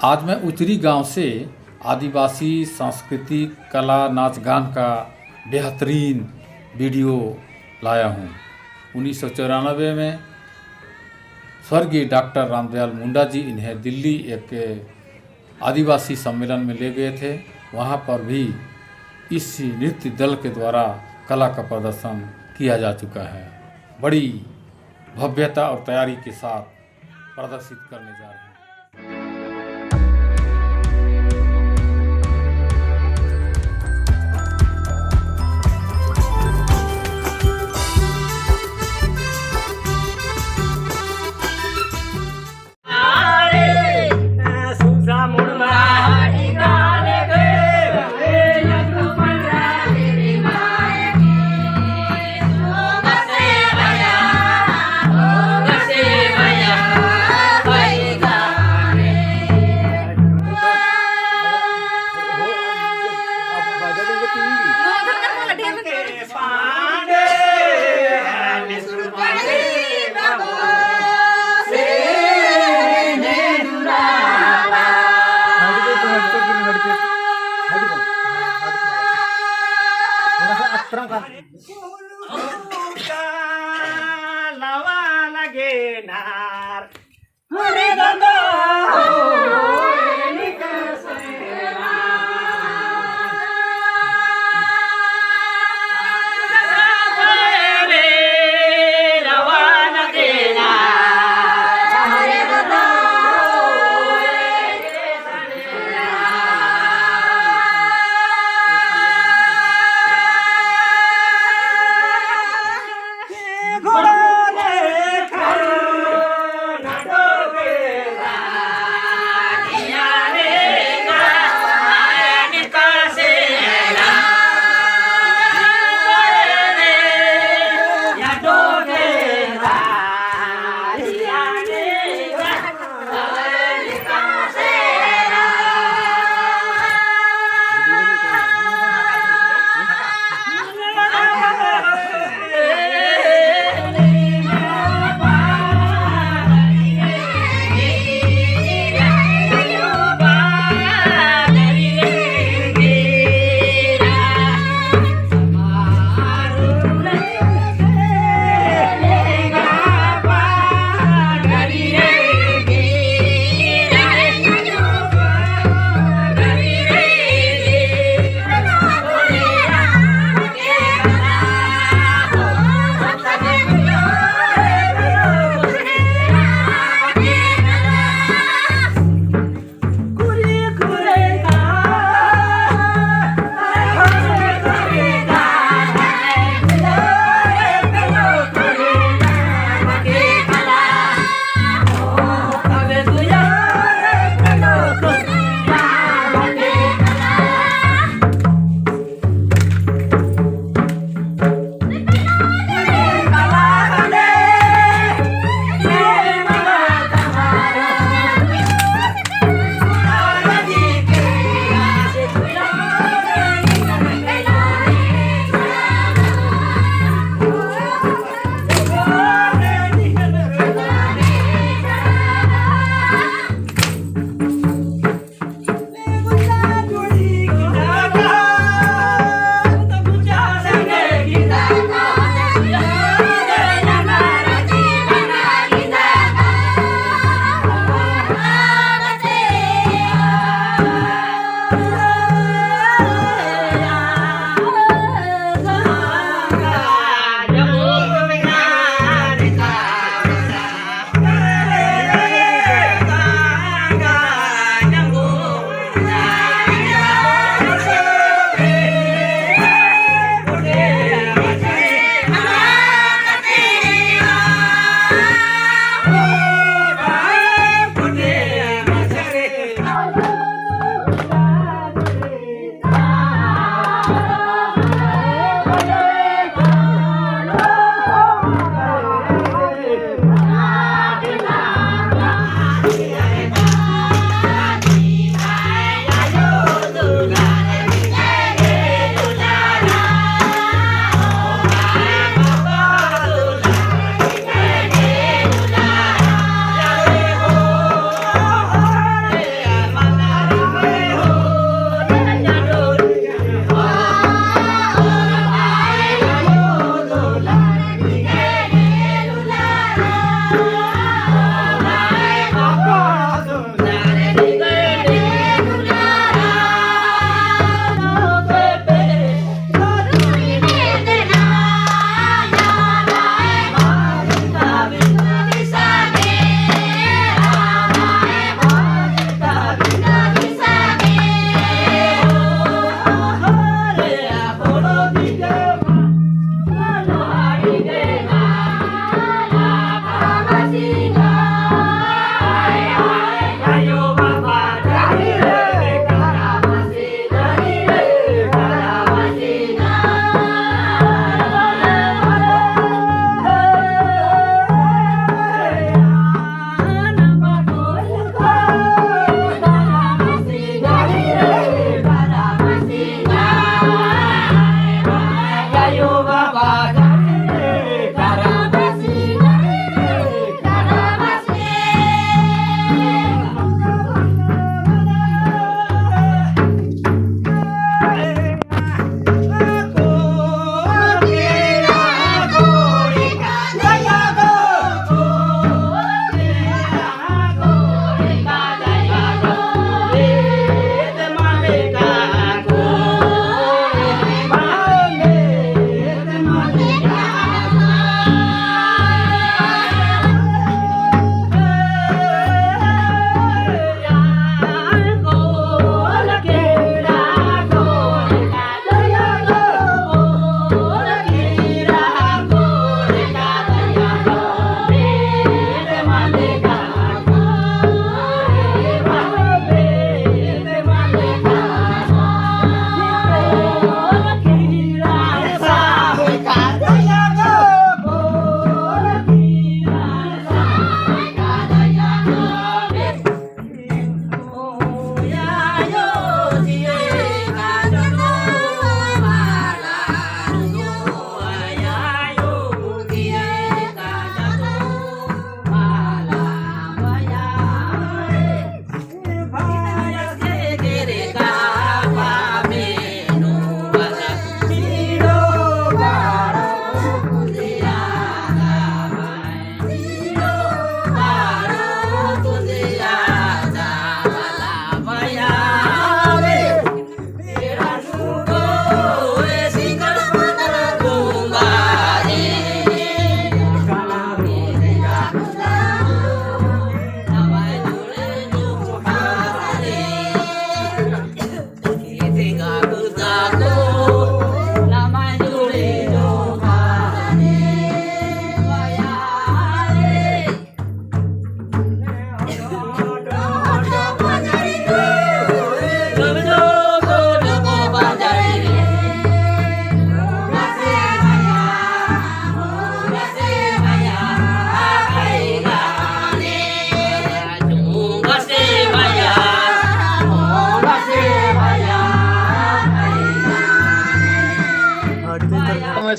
आज मैं उचरी गांव से आदिवासी सांस्कृतिक कला नाच गान का बेहतरीन वीडियो लाया हूँ। 1994 में स्वर्गीय डॉक्टर रामदयाल मुंडा जी इन्हें दिल्ली एक आदिवासी सम्मेलन में ले गए थे। वहाँ पर भी इस नृत्य दल के द्वारा कला का प्रदर्शन किया जा चुका है। बड़ी भव्यता और तैयारी के साथ प्रदर्शित करने जा रहे हैं।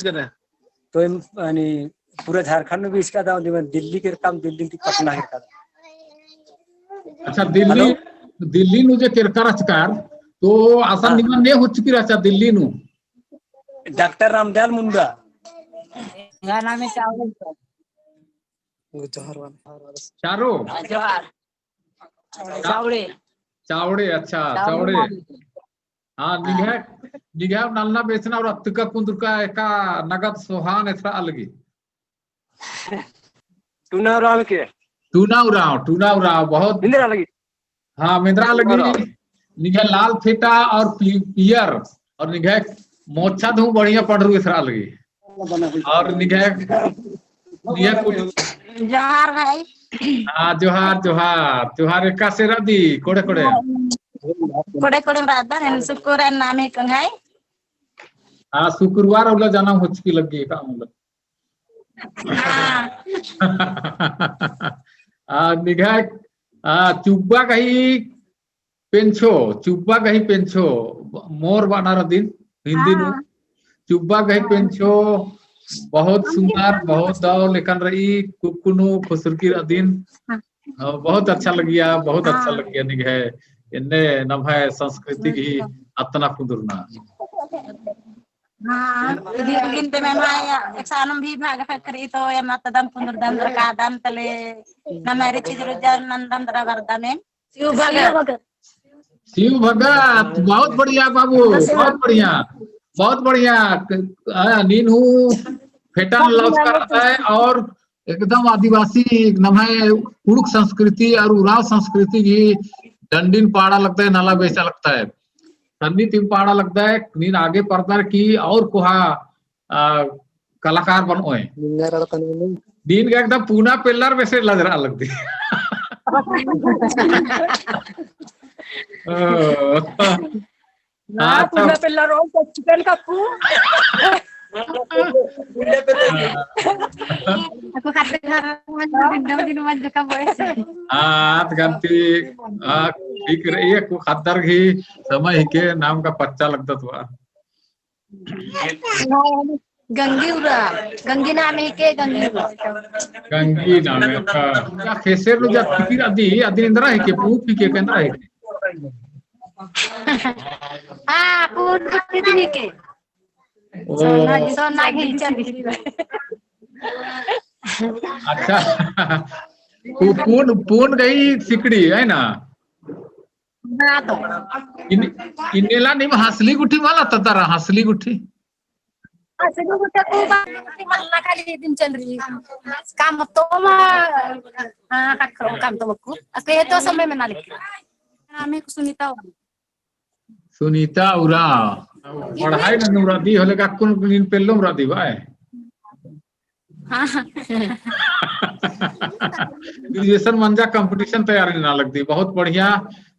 करे तो यानी पूरा झारखंड में भी इसका था, दिल्ली के काम दिल्ली की पटना के था। अच्छा दिल्ली दिल्ली नु जे केरकर अचकार तो आसान निमन ने हो चुकी रहा दिल्ली नु डॉक्टर रामदयाल मुंडा नाम है चावड़े चारो चावड़े चावड़े अच्छा चावड़े हाँ निगह नलना बेचना और अत्तका कुंद्र का एका नगद सोहान ऐसा अलगी टूनाउराव बहुत इंदिरा लगी। हाँ मिंद्रा लगी निगह लाल फेटा और पियर और निगह मोच्छा धू बढ़िया पढ़ रू इसरा लगी और निगह कुछ जोहार भाई हाँ जोहार जोहार जोहार एका सेरा दी कोड़े कोड़े राधा है शुक्र नाम है कंगाई हाँ शुक्रवार वाला जाना हो चुकी लगी का मतलब निगाह चुब्बा कही पेंछो मोर बानार दिन हिंदी नु चुब्बा कही पेंछो बहुत सुंदर बहुत दाव लेकिन रही कुकुनु खुसरकी दिन बहुत अच्छा लगिया निगाह इन्ने नम है संस्कृति की अतना कुंदरना हाँ दिन पे मैं एक्सानम भी भाग करी तो ये मतदान पुनर्दान रकादान तले नमेरे चीज रुजर नंदन दरगारदा में शिव भगत बहुत बढ़िया बाबू बहुत बढ़िया नीनू फेटन लॉन्च करता है और एकदम आदिवासी नम है उड़क संस्कृति और उराव संस्कृति की डंडिन पहाड़ा लगता है नाला बेचा लगता है सन्नी तीन पहाड़ा लगता है नीन आगे पड़ता है कि और कोहा कलाकार बनो है दिन का एकदम पूना पिल्लर वैसे लग रहा लगती पूना पिल्लर और चिकन का पू aku kata दिन मज का बॉयस गंती ठीक रही है को खतर ही समय के नाम का पच्चा लगता था गंगी नाम है के गंगी नाम है का फेसर लो जा फिर अदी इंद्रा है के पूप के केंद्र है हां पूप कितनी के सोना की अच्छा पून गई सिकड़ी है ना इनेला नहीं हंसली गुठी वाला ततारा हंसली गुठी मल्ला खाली दिन चल रही काम तो काम तो बक्कू असले तो समय में ना लिख नाम है सुनीता उरा पढ़ाई न नुरा दी होले का कुन दिन पेल्लो रा दी भाई ग्रेजुएशन मंजा कंपटीशन तैयारी ना लगती बहुत बढ़िया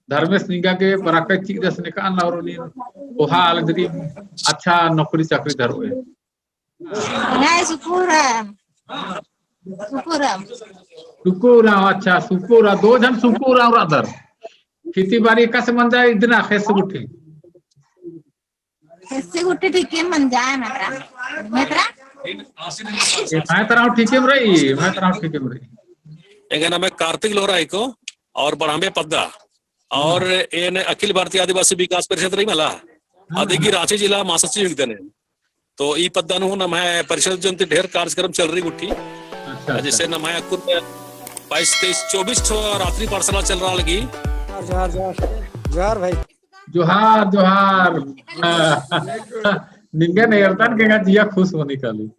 धर्मेश निगा के प्राकृतिक दस निकाल और ओहा अलगरी अच्छा नौकरी चाकरी धरो है सुपुरा अच्छा सुपुरा दो जन सुपुरा और अदर खेती बाड़ी का से मंजा इतना खेस उठी ऐसे उठे ठीक है मन जाए मैं तरह ठीक है एक नाम है कार्तिक लोहरा को और बढ़ामे पद्दा और एन अखिल भारतीय आदिवासी विकास परिषद रही मला आदिगी रांची जिला मासची युगदने तो ई पद्दा नु नम है परिषद जंती ढेर कार्यक्रम चल रही गुठी जैसे नम है अकुर 22 23 24 रात्रि पाठशाला चल रहा लगी जोहार भाई जोहार निंगे नेरतन के जिया खुश होने का ली